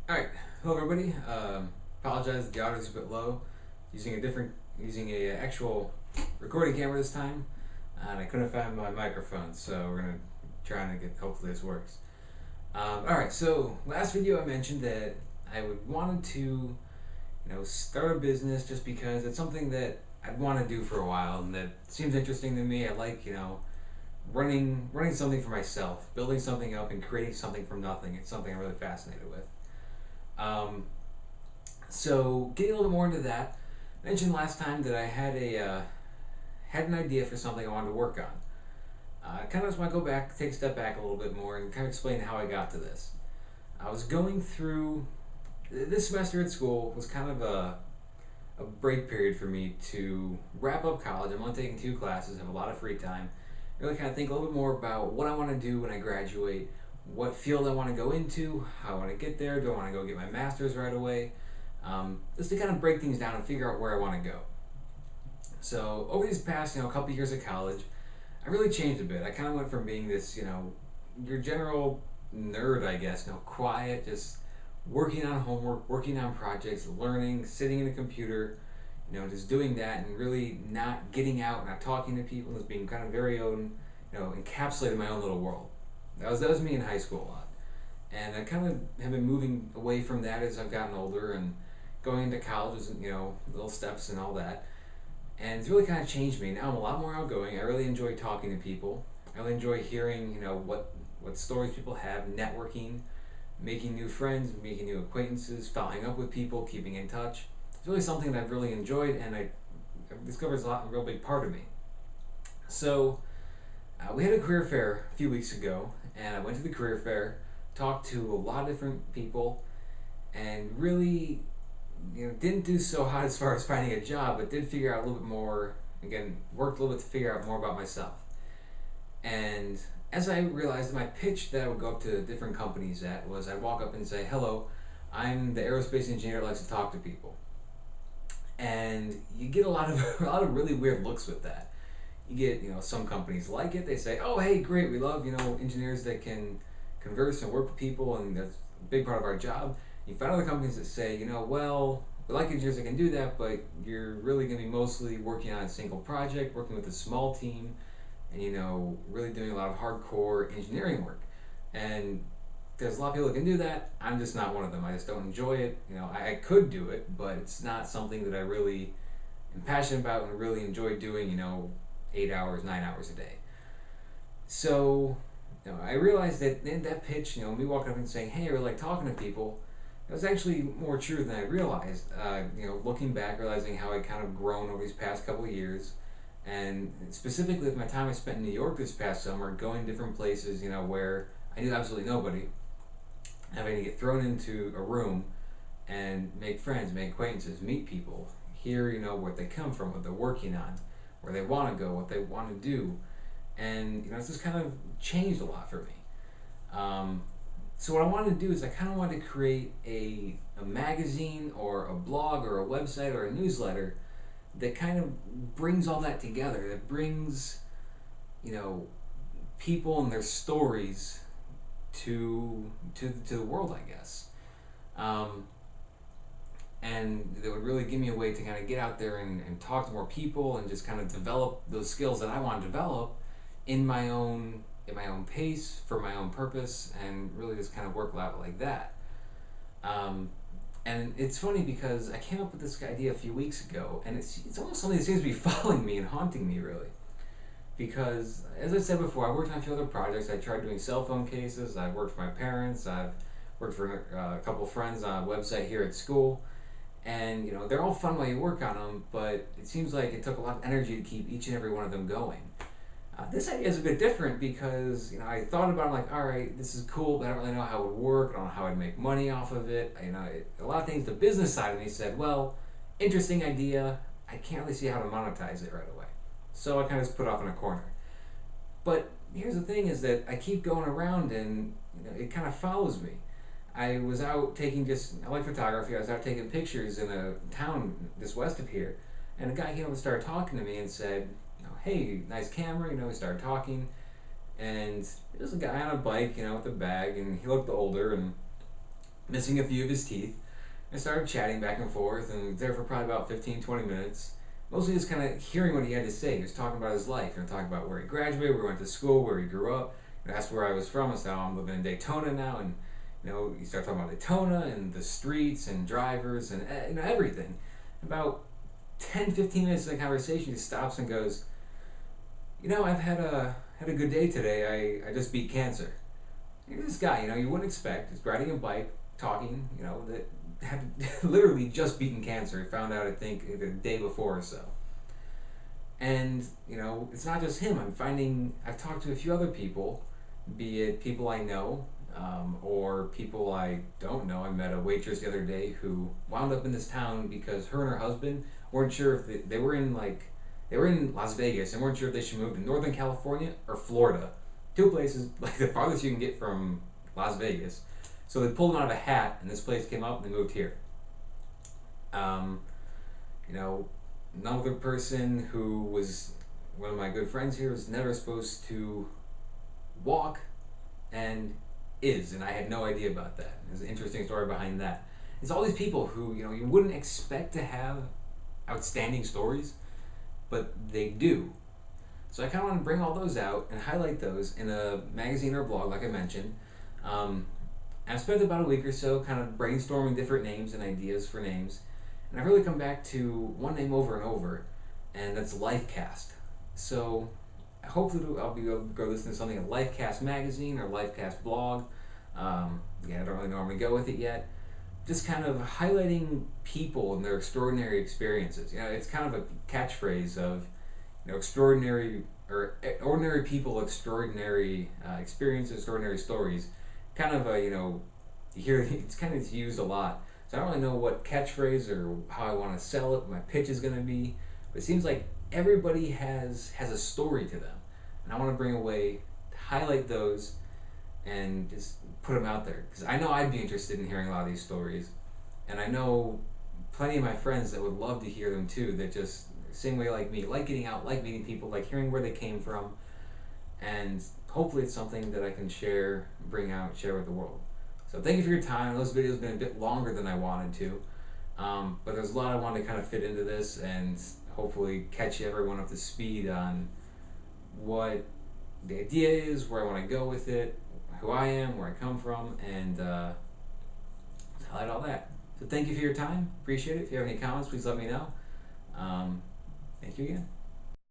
Alright, hello everybody. Apologize, the audio is a bit low. Using a actual recording camera this time, and I couldn't find my microphone, so we're gonna try and hopefully this works. Alright, so last video I mentioned that I wanted to, start a business just because it's something that I'd want to do for a while and that seems interesting to me. I like, running something for myself, building something up and creating something from nothing. It's something I'm really fascinated with. So getting a little more into that, I mentioned last time that I had an idea for something I wanted to work on. I kind of just want to take a step back a little bit more and kind of explain how I got to this. I was going through this semester at school was kind of a break period for me to wrap up college. I'm only taking 2 classes, have a lot of free time, really kind of think a little bit more about what I want to do when I graduate, what field I want to go into, how I want to get there, do I want to go get my master's right away, just to kind of break things down and figure out where I want to go. So over these past couple years of college, I really changed a bit. I kind of went from being this your general nerd, I guess, quiet, just working on homework, working on projects, learning, sitting in a computer, just doing that and really not getting out, not talking to people, just being kind of very own, encapsulated in my own little world. That was me in high school a lot. And I kind of have been moving away from that as I've gotten older and going into college, little steps and all that. And it's really kind of changed me. Now I'm a lot more outgoing. I really enjoy talking to people. I really enjoy hearing, what stories people have, networking, making new friends, making new acquaintances, following up with people, keeping in touch. It's really something that I've really enjoyed, and I've discovered a real big part of me. So we had a career fair a few weeks ago, and I went to the career fair, talked to a lot of different people, and really didn't do so hot as far as finding a job, but did figure out a little bit more, again, worked a little bit to figure out more about myself. And as I realized, my pitch that I would go up to different companies at was I'd walk up and say, hello, I'm the aerospace engineer that likes to talk to people. And you get a lot of really weird looks with that. You get, some companies like it. They say, oh, hey, great, we love, engineers that can converse and work with people, and that's a big part of our job. You find other companies that say, well, we like engineers that can do that, but you're really going to be mostly working on a single project, working with a small team, and, really doing a lot of hardcore engineering work. And there's a lot of people that can do that. I'm just not one of them. I just don't enjoy it. I could do it, but it's not something that I really am passionate about and really enjoy doing, 8 hours, 9 hours a day. So, I realized that in that pitch, me walking up and saying, hey, I really like talking to people, it was actually more true than I realized. Looking back, realizing how I'd kind of grown over these past couple of years, and specifically with my time I spent in New York this past summer, going different places, where I knew absolutely nobody, having to get thrown into a room and make friends, make acquaintances, meet people, hear, where they come from, what they're working on, where they want to go, what they want to do. And, it's just kind of changed a lot for me. So what I wanted to do is I kind of wanted to create a magazine or a blog or a website or a newsletter that kind of brings all that together, that brings, people and their stories to the world, I guess. And that would really give me a way to kind of get out there and talk to more people and just kind of develop those skills that I want to develop in my own pace, for my own purpose, and really just kind of work out like that. And it's funny because I came up with this idea a few weeks ago, and it's almost something that seems to be following me and haunting me, really. Because, as I said before, I worked on a few other projects. I tried doing cell phone cases, I've worked for my parents, I've worked for a couple of friends on a website here at school, and they're all fun while you work on them, but it seems like it took a lot of energy to keep each and every one of them going. This idea is a bit different because I thought about it, like, all right, this is cool, but I don't really know how it would work. I don't know how I'd make money off of it. A lot of things. The business side of me said, well, interesting idea. I can't really see how to monetize it right away. So I kind of just put it off in a corner. But here's the thing: is that I keep going around, and it kind of follows me. I was out taking I like photography. I was out taking pictures in a town just west of here, and a guy came up and started talking to me and said, hey, nice camera, we started talking, and there was a guy on a bike, with a bag, and he looked older, and missing a few of his teeth. I started chatting back and forth and was there for probably about 15-20 minutes. Mostly just kind of hearing what he had to say. He was talking about his life, talking about where he graduated, where he went to school, where he grew up. Asked where I was from. I said, "Oh, I'm living in Daytona now," and he started talking about Daytona and the streets and drivers and everything. About 10-15 minutes of the conversation, he stops and goes, "I've had a good day today. I just beat cancer." This guy, you wouldn't expect, is riding a bike, talking, that had literally just beaten cancer. He found out, I think, the day before or so. And, it's not just him. I've talked to a few other people, be it people I know or people I don't know. I met a waitress the other day who wound up in this town because her and her husband weren't sure if they were in Las Vegas and weren't sure if they should move to Northern California or Florida. Two places, like the farthest you can get from Las Vegas. So they pulled them out of a hat and this place came up and they moved here. Another person who was one of my good friends here was never supposed to walk and I had no idea about that. There's an interesting story behind that. It's all these people who, you wouldn't expect to have outstanding stories, but they do. So I kind of want to bring all those out and highlight those in a magazine or blog, like I mentioned. I've spent about a week or so kind of brainstorming different names and ideas for names, and I've really come back to one name over and over, and that's Lifecast. So hopefully I'll be able to go listen to something at Lifecast magazine or Lifecast blog. I don't really know where I'm going to go with it yet. Just kind of highlighting people and their extraordinary experiences. It's kind of a catchphrase of, extraordinary or ordinary people, extraordinary experiences, extraordinary stories. Kind of you hear it's kind of used a lot. So I don't really know what catchphrase or how I want to sell it, what my pitch is going to be. But it seems like everybody has a story to them, and I want to bring a way to highlight those and just put them out there, because I know I'd be interested in hearing a lot of these stories, and I know plenty of my friends that would love to hear them too, that just same way like me, like getting out, like meeting people, like hearing where they came from, and hopefully it's something that I can share, bring out, share with the world. So thank you for your time. This video's been a bit longer than I wanted to, but there's a lot I wanted to kind of fit into this and hopefully catch everyone up to speed on what the idea is, where I want to go with it, who I am, where I come from, and highlight all that. So thank you for your time. Appreciate it. If you have any comments, please let me know. Thank you again.